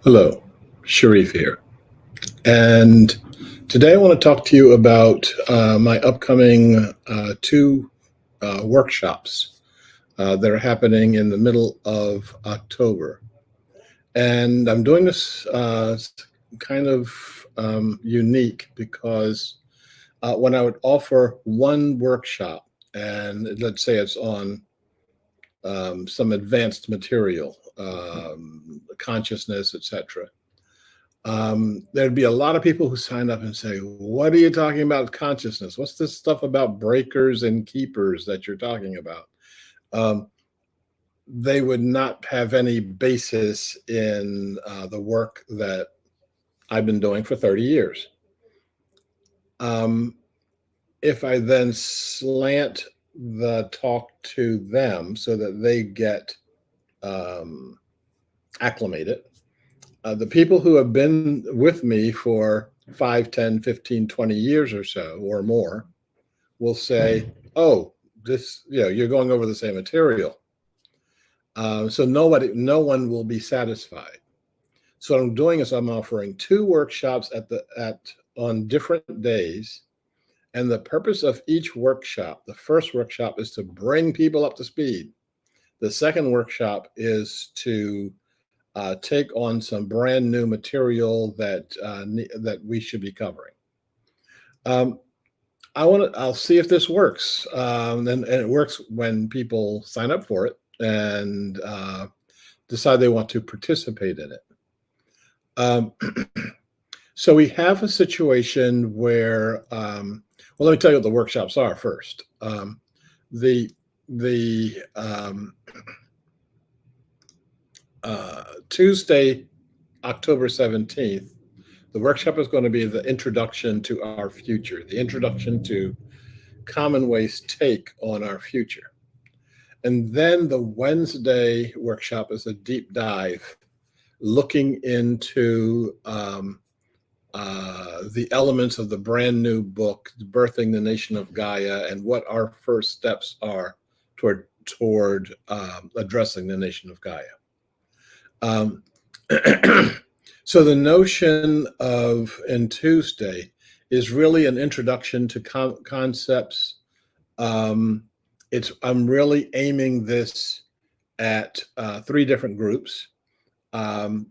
Hello, Sharif here. And today I want to talk to you about my upcoming two workshops that are happening in the middle of October. And I'm doing this kind of unique because when I would offer one workshop, and let's say it's on some advanced material, consciousness, etc. There'd be a lot of people who sign up and say, "What are you talking about consciousness? What's this stuff about breakers and keepers that you're talking about?" Um, they would not have any basis in the work that I've been doing for 30 years. Um, if I then slant the talk to them so that they get um, acclimated, the people who have been with me for 5, 10, 15, 20 years or so or more will say, "Oh, this, you're going over the same material." So no one will be satisfied. So what I'm doing is I'm offering two workshops at on different days. And the purpose of each workshop, the first workshop is to bring people up to speed. The second workshop is to take on some brand new material that we should be covering. Um, I'll see if this works, and it works when people sign up for it and decide they want to participate in it. Um, so we have a situation where, well, let me tell you what the workshops are first. The the Tuesday, October 17th, the workshop is going to be the introduction to our future, the introduction to Commonway's take on our future. And then the Wednesday workshop is a deep dive looking into the elements of the brand new book, Birthing the Nation of Gaia, and what our first steps are toward addressing the nation of Gaia. Um, so the notion of in Tuesday is really an introduction to concepts. I'm really aiming this at three different groups.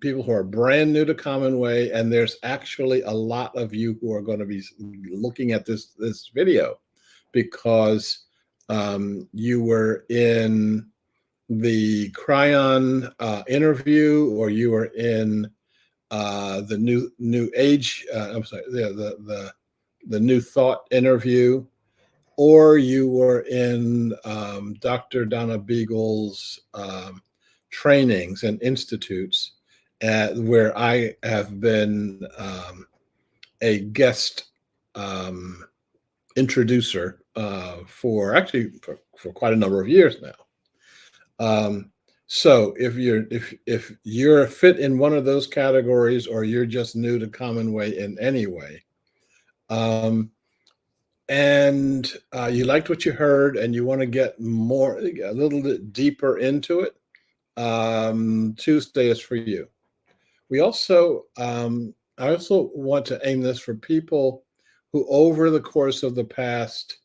People who are brand new to Commonway, and there's actually a lot of you who are going to be looking at this video because you were in the Cryon interview, or you were in the new age. I'm sorry, the new thought interview, or you were in Dr. Donna Beagle's trainings and institutes, where I have been a guest introducer for quite a number of years now. So if you're fit in one of those categories, or you're just new to Commonway in any way, and you liked what you heard and you want to get a little bit deeper into it, Tuesday is for you. I also want to aim this for people who, over the course of the past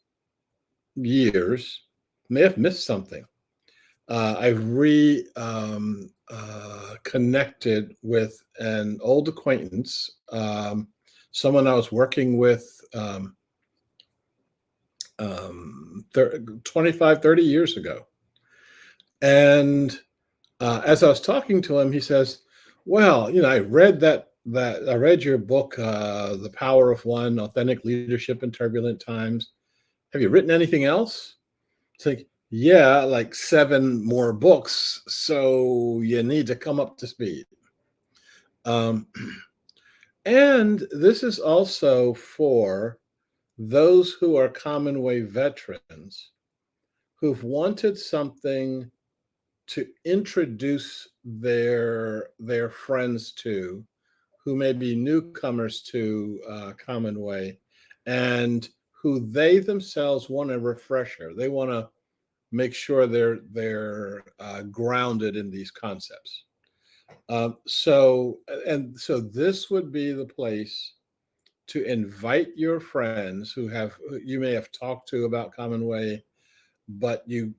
years, may have missed something. I've connected with an old acquaintance, someone I was working with 25, 30 years ago. And as I was talking to him, he says, "Well, I read I read your book, The Power of One: Authentic Leadership in Turbulent Times. Have you written anything else?" It's like, "Yeah, like 7 more books. So you need to come up to speed." Um, and this is also for those who are Commonway veterans who've wanted something to introduce their friends to, who may be newcomers to Commonway, and who they themselves want a refresher. They want to make sure they're grounded in these concepts. So this would be the place to invite your friends who you may have talked to about Commonway, but you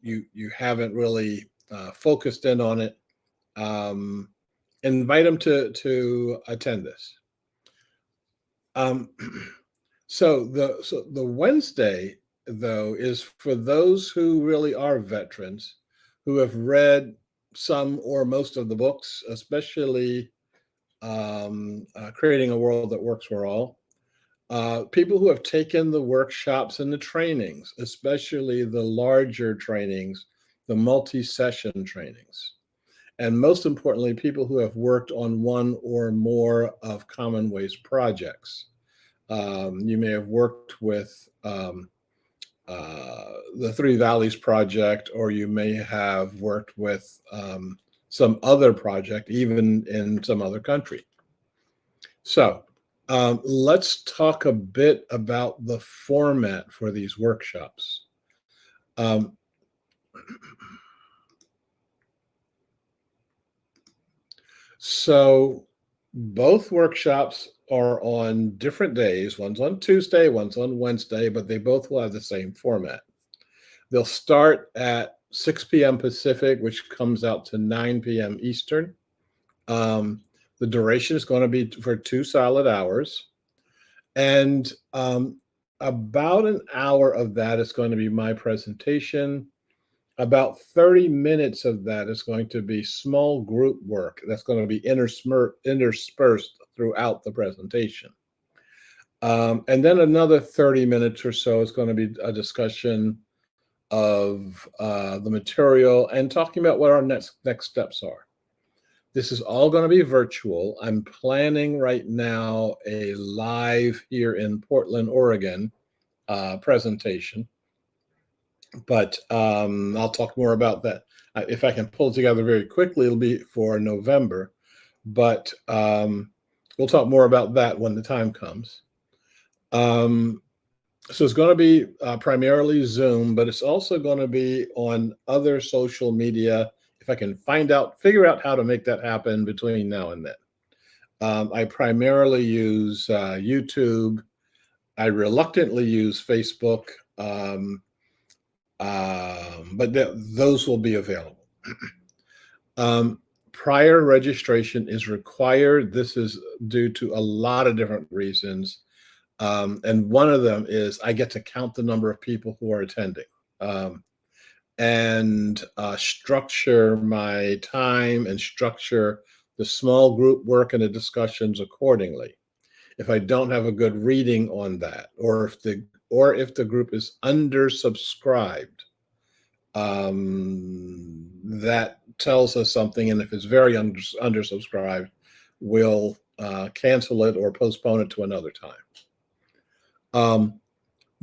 haven't really focused in on it. Um, Invite them to attend this. Um, so the Wednesday though is for those who really are veterans who have read some or most of the books, especially Creating a World That Works for All. People who have taken the workshops and the trainings, especially the larger trainings, the multi-session trainings. And most importantly, people who have worked on one or more of Commonway's projects. You may have worked with the Three Valleys Project, or you may have worked with some other project, even in some other country. So let's talk a bit about the format for these workshops. Um, so both workshops are on different days. One's on Tuesday, one's on Wednesday, but they both will have the same format. They'll start at 6 p.m. Pacific, which comes out to 9 p.m. Eastern. The duration is going to be for 2 solid hours. And about an hour of that is going to be my presentation. About 30 minutes of that is going to be small group work that's going to be interspersed throughout the presentation. And then another 30 minutes or so is going to be a discussion of the material and talking about what our next steps are. This is all going to be virtual. I'm planning right now a live here in Portland, Oregon presentation, but I'll talk more about that. If I can pull it together very quickly, it'll be for November, but we'll talk more about that when the time comes. So it's going to be primarily Zoom, but it's also going to be on other social media. If I can figure out how to make that happen between now and then. I primarily use YouTube. I reluctantly use Facebook, but those will be available. Prior registration is required. This is due to a lot of different reasons. And one of them is I get to count the number of people who are attending and structure my time and structure the small group work and the discussions accordingly. If I don't have a good reading on that, or if the group is undersubscribed, that tells us something. And if it's very undersubscribed, we'll cancel it or postpone it to another time.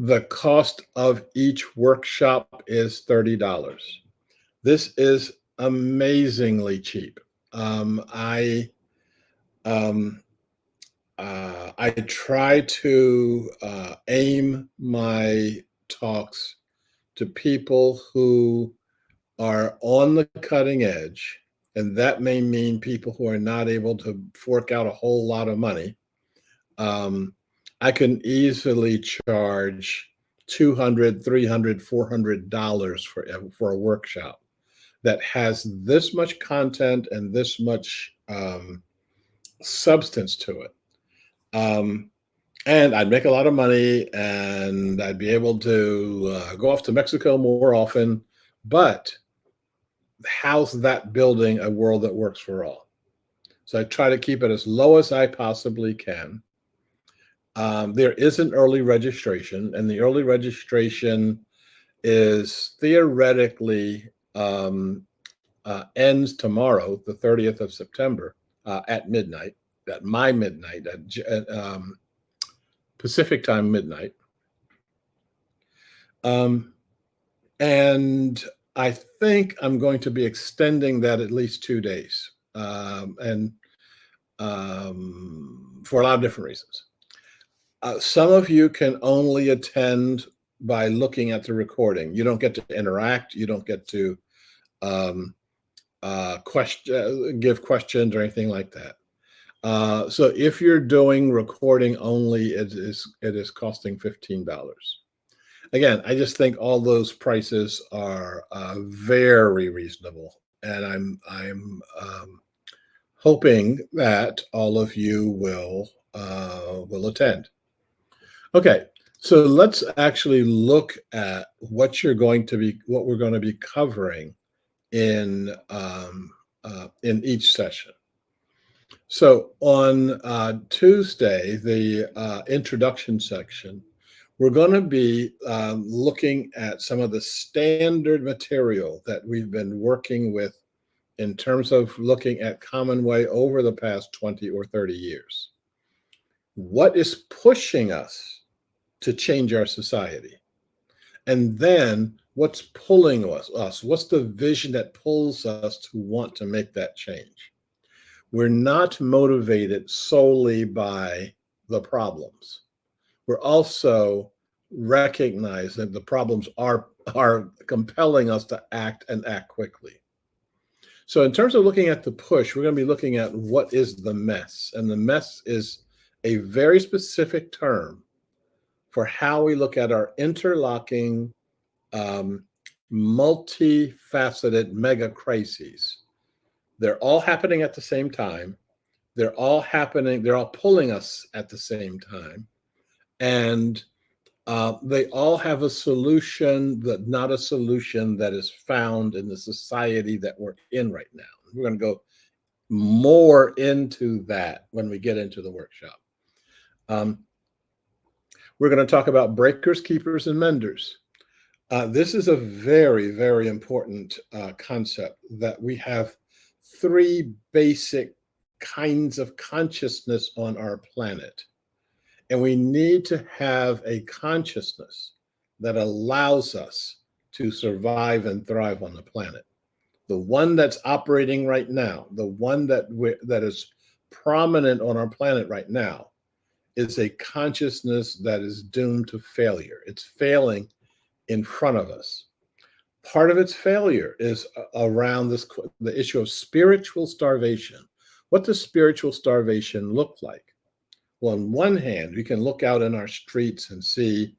The cost of each workshop is $30. This is amazingly cheap. I try to aim my talks to people who are on the cutting edge, and that may mean people who are not able to fork out a whole lot of money. I can easily charge $200, $300, $400 for a workshop that has this much content and this much substance to it. And I'd make a lot of money, and I'd be able to go off to Mexico more often. But how's that building a world that works for all? So I try to keep it as low as I possibly can. There is an early registration, and the early registration is theoretically ends tomorrow, the 30th of September, at midnight, at my midnight, at Pacific time midnight. And I think I'm going to be extending that at least 2 days, and for a lot of different reasons. Some of you can only attend by looking at the recording. You don't get to interact. You don't get to give questions or anything like that. So if you're doing recording only, it is costing $15. Again, I just think all those prices are very reasonable, and I'm hoping that all of you will attend. Okay, so let's actually look at what we're going to be covering in each session. So on Tuesday, the introduction section, we're going to be looking at some of the standard material that we've been working with in terms of looking at Commonway over the past 20 or 30 years. What is pushing us to change our society? And then what's pulling us? What's the vision that pulls us to want to make that change? We're not motivated solely by the problems. We're also recognizing that the problems are compelling us to act and act quickly. So in terms of looking at the push, we're going to be looking at what is the mess. And the mess is a very specific term for how we look at our interlocking, multifaceted mega crises. They're all happening at the same time. They're all pulling us at the same time. And they all have a solution, not a solution that is found in the society that we're in right now. We're going to go more into that when we get into the workshop. We're going to talk about breakers, keepers, and menders. This is a very, very important concept, that we have three basic kinds of consciousness on our planet. And we need to have a consciousness that allows us to survive and thrive on the planet. The one that's operating right now, the one that is prominent on our planet right now, is a consciousness that is doomed to failure. It's failing in front of us. Part of its failure is around the issue of spiritual starvation. What does spiritual starvation look like? Well, on one hand, we can look out in our streets and see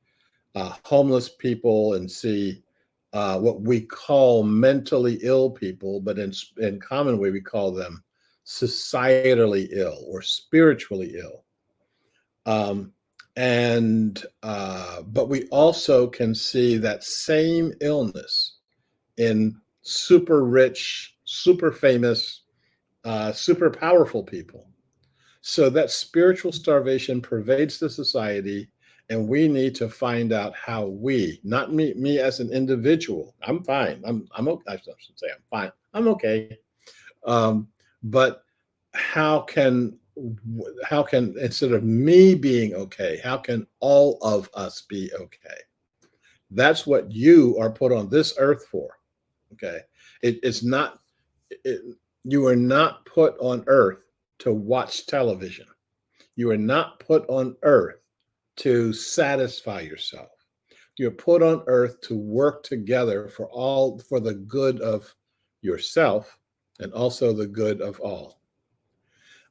homeless people and see what we call mentally ill people, but in Commonway, we call them societally ill or spiritually ill. But we also can see that same illness in super rich, super famous, super powerful people. So that spiritual starvation pervades the society, and we need to find out how not me as an individual. I'm fine. I'm okay. I should say I'm fine. I'm okay. But how can instead of me being okay, how can all of us be okay? That's what you are put on this earth for. Okay, it's not. You are not put on earth to watch television. You are not put on earth to satisfy yourself. You're put on earth to work together for the good of yourself and also the good of all.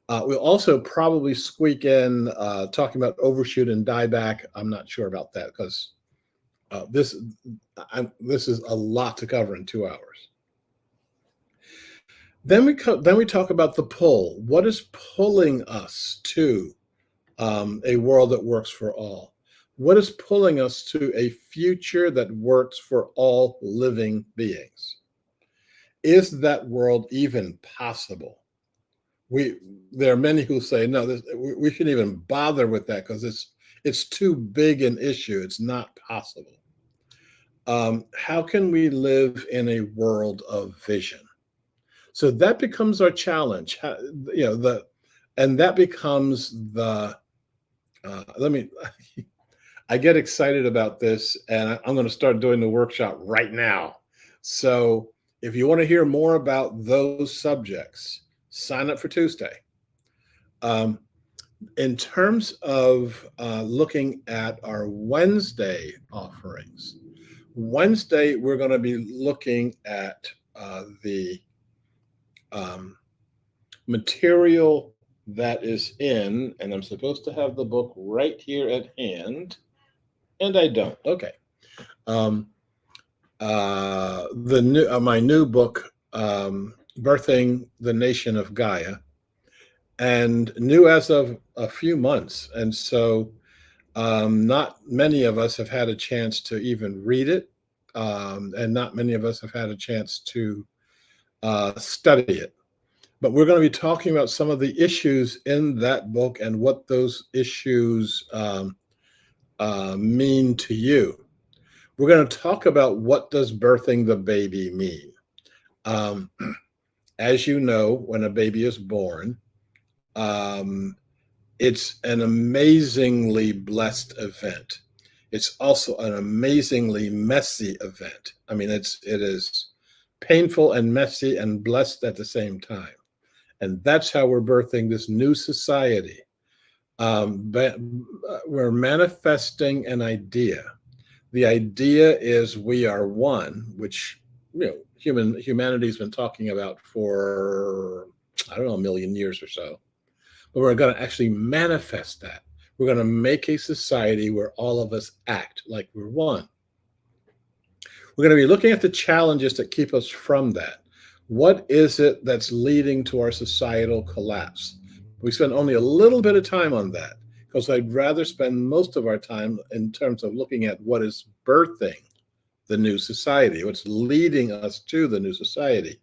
We'll also probably squeak in talking about overshoot and dieback. I'm not sure about that because this is a lot to cover in 2 hours. Then we talk about the pull. What is pulling us to a world that works for all? What is pulling us to a future that works for all living beings? Is that world even possible? There are many who say no. We shouldn't even bother with that because it's too big an issue. It's not possible. How can we live in a world of vision? So that becomes our challenge. And that becomes the. I get excited about this, and I'm going to start doing the workshop right now. So if you want to hear more about those subjects, sign up for Tuesday. In terms of looking at our Wednesday offerings, Wednesday we're going to be looking at the um, material that is in, and I'm supposed to have the book right here at hand, and I don't. Okay. Um, the new my new book, Birthing the Nation of Gaia, and new as of a few months, and so not many of us have had a chance to even read it, and not many of us have had a chance to study it. But we're going to be talking about some of the issues in that book and what those issues mean to you. We're going to talk about what does birthing the baby mean. Um, as you know, when a baby is born, um, it's an amazingly blessed event. It's also an amazingly messy event. I mean, it is painful and messy and blessed at the same time. And that's how we're birthing this new society. But we're manifesting an idea. The idea is we are one, which humanity's been talking about for I don't know, a million years or so. But we're going to actually manifest that. We're going to make a society where all of us act like we're one. We're going to be looking at the challenges that keep us from that. What is it that's leading to our societal collapse? We spend only a little bit of time on that because I'd rather spend most of our time in terms of looking at what is birthing the new society, what's leading us to the new society.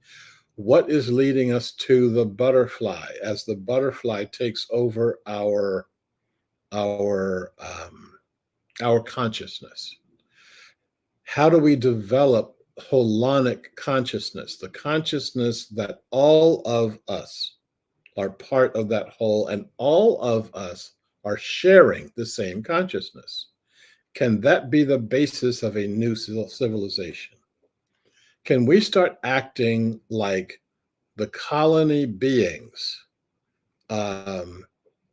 What is leading us to the butterfly as the butterfly takes over our our consciousness? How do we develop holonic consciousness, the consciousness that all of us are part of that whole and all of us are sharing the same consciousness? Can that be the basis of a new civilization? Can we start acting like the colony beings, um,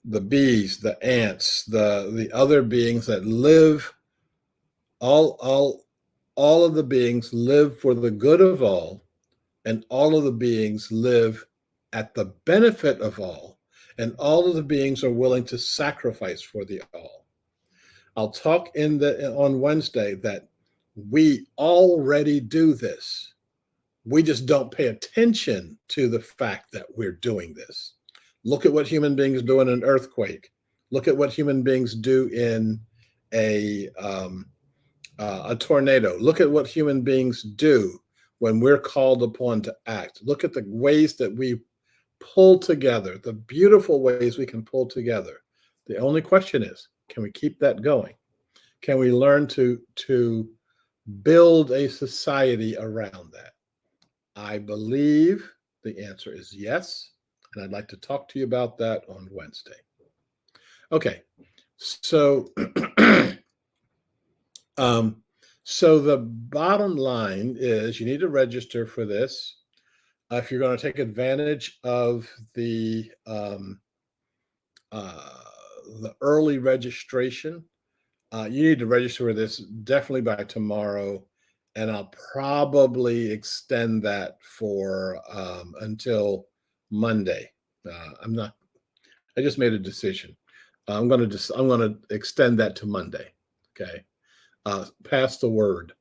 the bees, the ants, the other beings that live, all all all of the beings live for the good of all, and all of the beings live at the benefit of all, and all of the beings are willing to sacrifice for the all. I'll talk on Wednesday that we already do this. We just don't pay attention to the fact that we're doing this. Look at what human beings do in an earthquake. Look at what human beings do in a tornado. Look at what human beings do when we're called upon to act. Look at the ways that we pull together, the beautiful ways we can pull together. The only question is, can we keep that going? Can we learn to build a society around that? I believe the answer is yes, and I'd like to talk to you about that on Wednesday. Okay, so so the bottom line is you need to register for this. If you're going to take advantage of uh, the early registration, you need to register for this definitely by tomorrow, and I'll probably extend that for until Monday. I'm not. I just made a decision. I'm going to extend that to Monday. Okay, pass the word.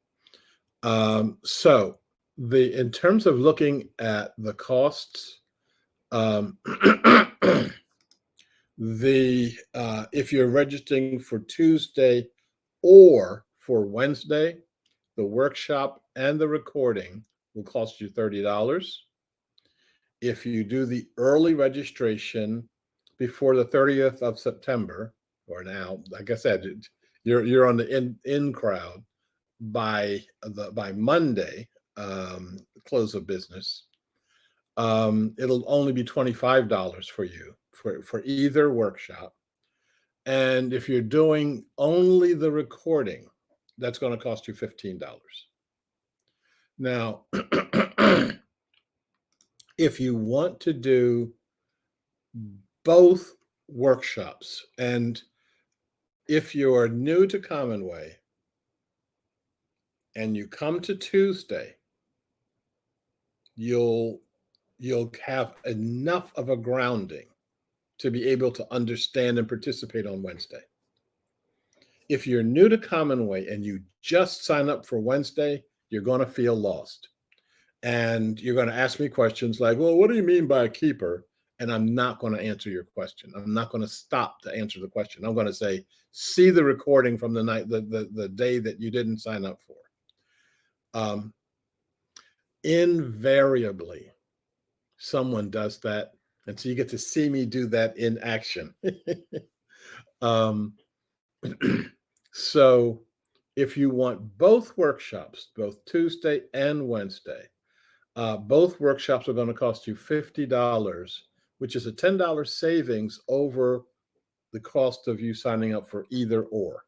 So in terms of looking at the costs, um, if you're registering for Tuesday or for Wednesday, the workshop and the recording will cost you $30. If you do the early registration before the 30th of September, or now, like I said, you're on the in crowd by Monday, close of business. It'll only be $25 for you for either workshop. And if you're doing only the recording, that's going to cost you $15. Now, if you want to do both workshops, and if you are new to Commonway and you come to Tuesday, you'll you'll have enough of a grounding to be able to understand and participate on Wednesday. If you're new to Commonway and you just sign up for Wednesday, you're going to feel lost. And you're going to ask me questions like, well, what do you mean by a keeper? And I'm not going to answer your question. I'm not going to stop to answer the question. I'm going to say, see the recording from the night, the day that you didn't sign up for. Invariably, someone does that. And so you get to see me do that in action. um, so if you want both workshops, both Tuesday and Wednesday, both workshops are going to cost you $50, which is a $10 savings over the cost of you signing up for either or.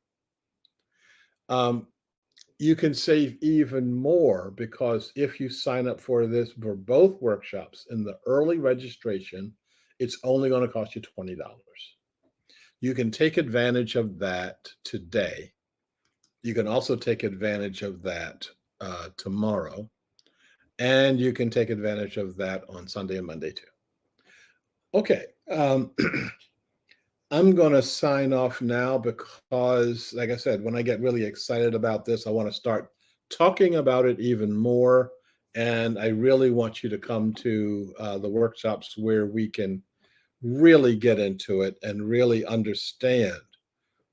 You can save even more because if you sign up for both workshops in the early registration, it's only going to cost you $20. You can take advantage of that today. You can also take advantage of that tomorrow. And you can take advantage of that on Sunday and Monday too. Okay. I'm going to sign off now because, like I said, when I get really excited about this, I want to start talking about it even more. And I really want you to come to the workshops where we can really get into it and really understand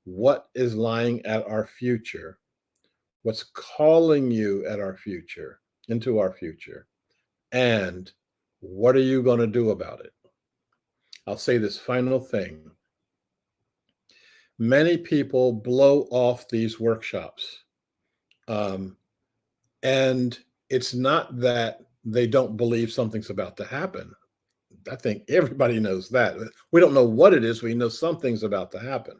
what is lying at our future, what's calling you at our future, into our future, and what are you going to do about it? I'll say this final thing. Many people blow off these workshops. And it's not that they don't believe something's about to happen. I think everybody knows that. We don't know what it is. We know something's about to happen.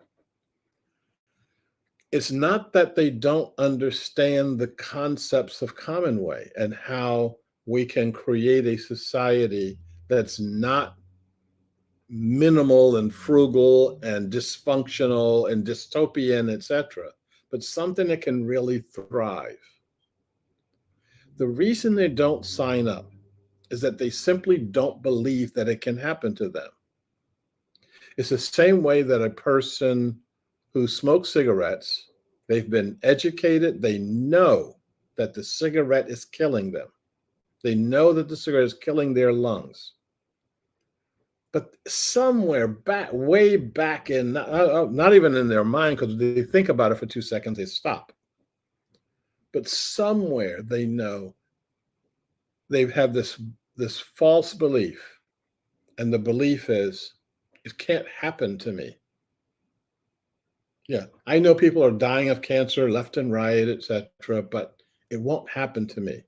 It's not that they don't understand the concepts of Commonway and how we can create a society that's not minimal and frugal and dysfunctional and dystopian, etc., but something that can really thrive. The reason they don't sign up is that they simply don't believe that it can happen to them. It's the same way that a person who smokes cigarettes, they've been educated, they know that the cigarette is killing them. They know that the cigarette is killing their lungs. But somewhere back, way back in, not even in their mind, because they think about it for 2 seconds, they stop. But somewhere they know they have this false belief, and the belief is, it can't happen to me. Yeah, I know people are dying of cancer left and right, etc., but it won't happen to me.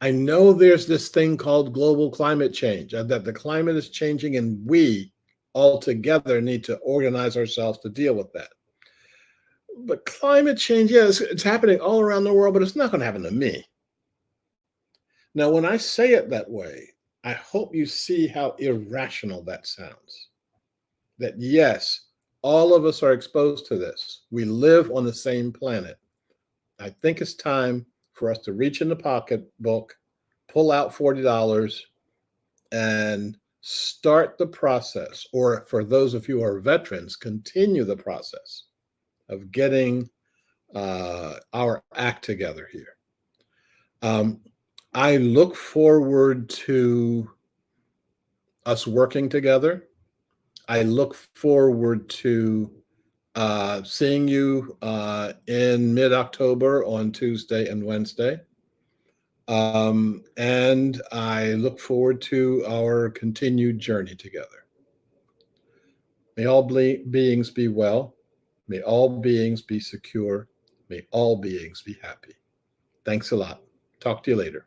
I know there's this thing called global climate change, that the climate is changing and we all together need to organize ourselves to deal with that. But climate change, yes, it's happening all around the world, but it's not going to happen to me. Now, when I say it that way, I hope you see how irrational that sounds. That yes, all of us are exposed to this. We live on the same planet. I think it's time for us to reach in the pocketbook, pull out $40, and start the process, or for those of you who are veterans, continue the process of getting our act together here. I look forward to us working together. I look forward to seeing you in mid-October on Tuesday and Wednesday. And I look forward to our continued journey together. May all beings be well. May all beings be secure. May all beings be happy. Thanks a lot. Talk to you later.